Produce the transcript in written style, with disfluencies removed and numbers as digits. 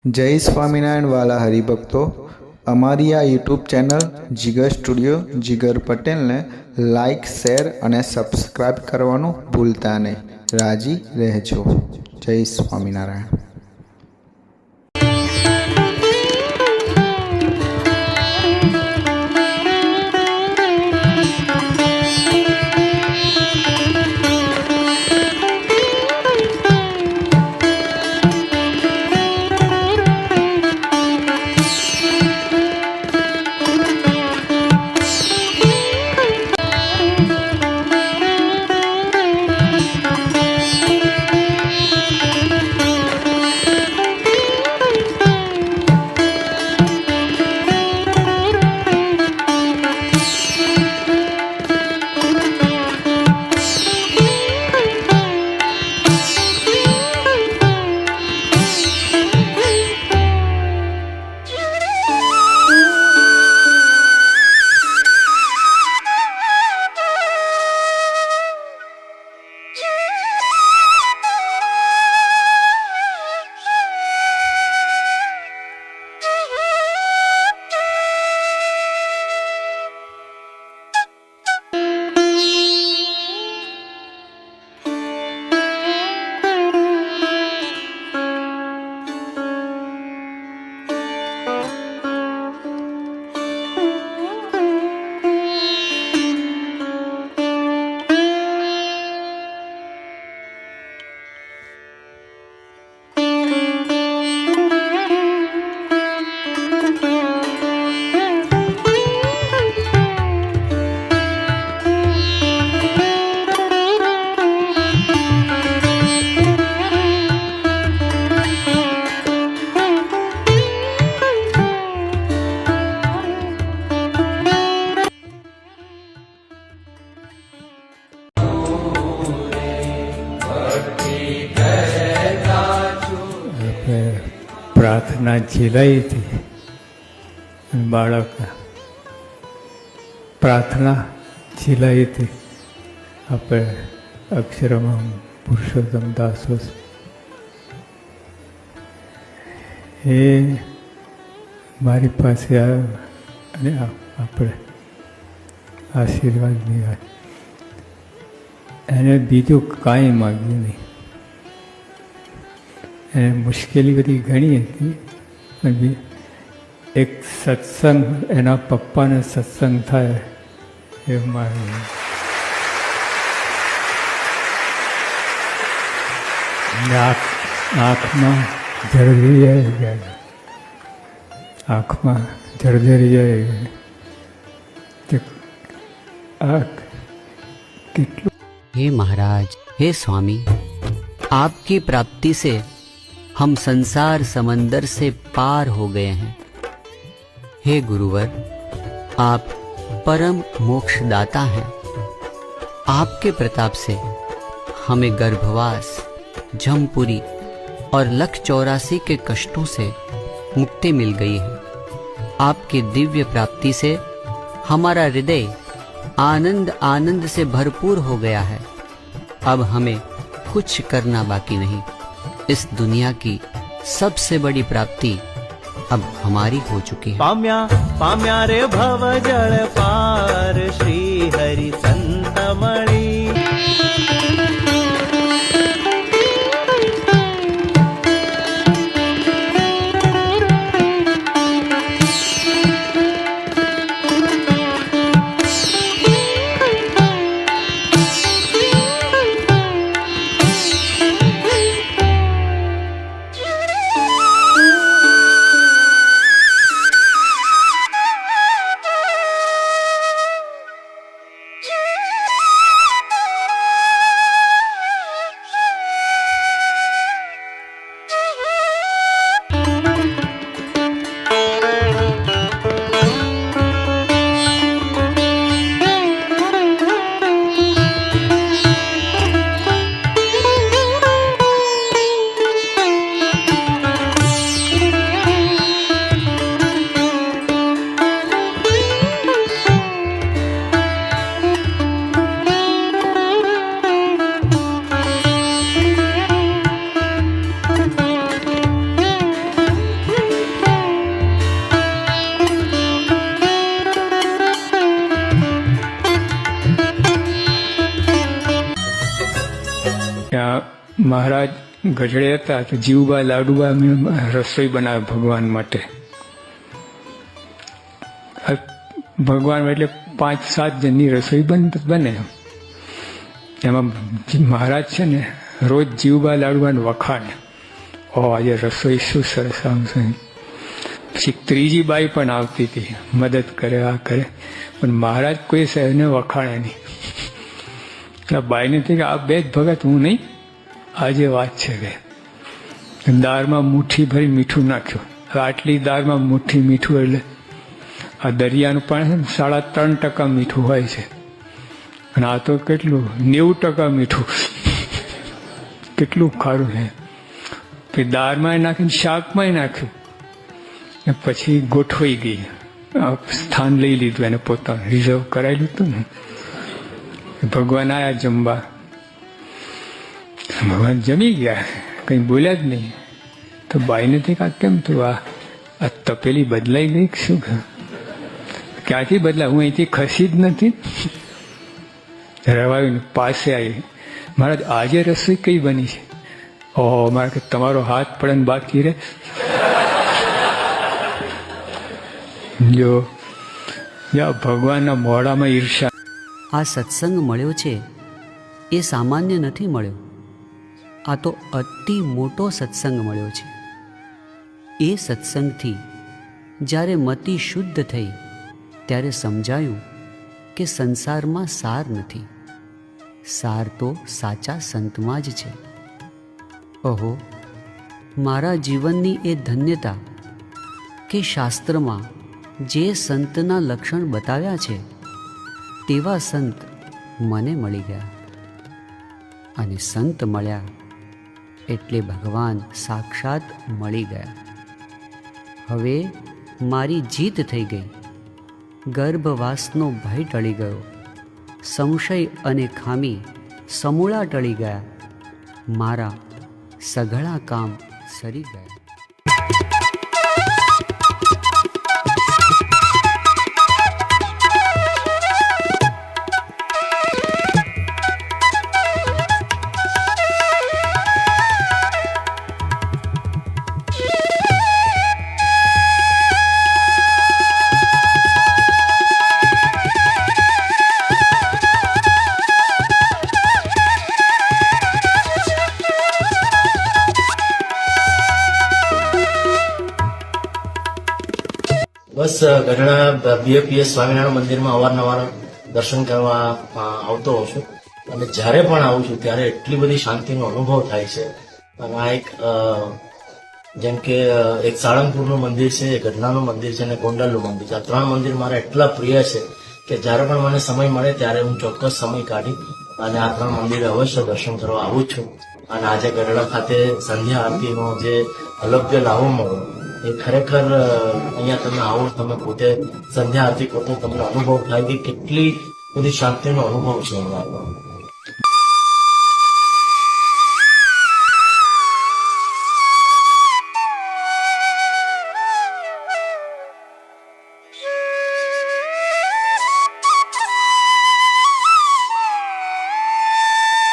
जय स्वामीनारायण वाला हरिभक्तों, अमारी आ यूट्यूब चैनल जिगर स्टूडियो जिगर पटेल ने लाइक शेर और सब्सक्राइब करवानुं भूलता नहीं। राजी रहजो। जय स्वामीनारायण। प्रार्थना झेलाई थी बाळक प्रार्थना झेलाई थी आप अक्षरम पुरुषोत्तम दासो એ મારી પાસે આવ્યો અને આપણે આશીર્વાદ લીધા. એને બીજું કાંઈ માગ્યું નહીં. એને મુશ્કેલી બધી ઘણી હતી, પણ એક સત્સંગ, એના પપ્પાને સત્સંગ થાય એ મારું આંખમાં જળજરી આવી ગયા. आँख में जर्जरी जाएगी. हे महाराज, हे स्वामी, आपकी प्राप्ति से हम संसार समंदर से पार हो गए हैं. हे गुरुवर, आप परम मोक्षदाता हैं. आपके प्रताप से हमें गर्भवास, जमपुरी और लख 84 के कष्टों से मुक्ति मिल गई है. आपकी दिव्य प्राप्ति से हमारा हृदय आनंद आनंद से भरपूर हो गया है. अब हमें कुछ करना बाकी नहीं. इस दुनिया की सबसे बड़ी प्राप्ति अब हमारी हो चुकी है. पाम्या पाम्या रे भव जल पार श्री हरि संत मणि. ગઢડે હતા તો જીવબા લાડુબા રસોઈ બનાવે ભગવાન માટે. ભગવાન એટલે 5-7 જણની રસોઈ બને. એમાં મહારાજ છે ને રોજ જીવબા લાડુબાને વખાણે, આજે રસોઈ શું સરસ આવશે. પછી ત્રીજી બાઈ પણ આવતી હતી, મદદ કરે, આ કરે, પણ મહારાજ કોઈ શહેરને વખાણે નહીં. એટલે બાઈને થઈ કે આ બે જ ભગત હું નહીં, આજે વાત છે કે દાળમાં મુઠ્ઠી ભરી મીઠું નાખ્યું. આટલી દાળમાં મુઠ્ઠી મીઠું એટલે આ દરિયાનું પાણી 3.5% મીઠું હોય છે, અને આ તો કેટલું 90% મીઠું. કેટલું ખારું છે. પછી દાળમાં નાખીને શાકમાં નાખ્યું, પછી ગોઠવાઈ ગઈ, સ્થાન લઈ લીધું, એને પોતાનું રિઝર્વ કરાવી લીધું ને. ભગવાન આયા જમવા, ભગવાન જમી ગયા, કંઈ બોલ્યા જ નહીં. તો બાઈને થઈ કે કેમ તું આ તપેલી બદલાઈ ગઈ શું? ક્યાંથી બદલાય? હું અહીંથી ખસી જ નથી. રવાયું પાસે આવી, મહારાજ આજે રસોઈ કઈ બની છે? ઓહો, મારે કે તમારો હાથ પડે ને બાકી રહે. જો ભગવાનના મોઢામાં ઈર્ષા. આ સત્સંગ મળ્યો છે એ સામાન્ય નથી મળ્યો, આ તો અતિ મોટો સત્સંગ મળ્યો છે. એ સત્સંગથી જ્યારે મતિ શુદ્ધ થઈ ત્યારે સમજાયું કે સંસારમાં સાર નથી, સાર તો સાચા સંતમાં જ છે. ઓહો, મારા જીવનની એ ધન્યતા કે શાસ્ત્રમાં જે સંતના લક્ષણ બતાવ્યા છે તેવા સંત મને મળી ગયા, અને સંત મળ્યા એટલે ભગવાન સાક્ષાત મળી ગયા. હવે મારી જીત થઈ ગઈ, ગર્ભવાસનો ભય ટળી ગયો, સંશય અને ખામી સમૂળા ટળી ગયા, મારા સઘળા કામ સરી ગયા. બસ ગઢડા બીએપીએસ સ્વામિનારાયણ મંદિરમાં અવારનવાર દર્શન કરવા આવતો હોઉં છું, અને જ્યારે પણ આવું છું ત્યારે એટલી બધી શાંતિનો અનુભવ થાય છે. અને આ એક જેમ કે એક સાળંગપુરનું મંદિર છે, ગઢડાનું મંદિર છે, અને ગોંડલનું મંદિર છે. આ 3 મંદિર મારા એટલા પ્રિય છે કે જ્યારે પણ મને સમય મળે ત્યારે હું ચોક્કસ સમય કાઢી અને આ 3 મંદિરે અવશ્ય દર્શન કરવા આવું છું. અને આજે ગઢડા ખાતે સંધ્યા આરતીનો જે અલભ્ય લાવો મળ્યો એ ખરેખર અહીંયા તમે આવો, તમે પોતે સંધ્યા આરતી કરતો તમને અનુભવ થાય કે કેટલી બધી શાંતિનો અનુભવ છે અહીંયા.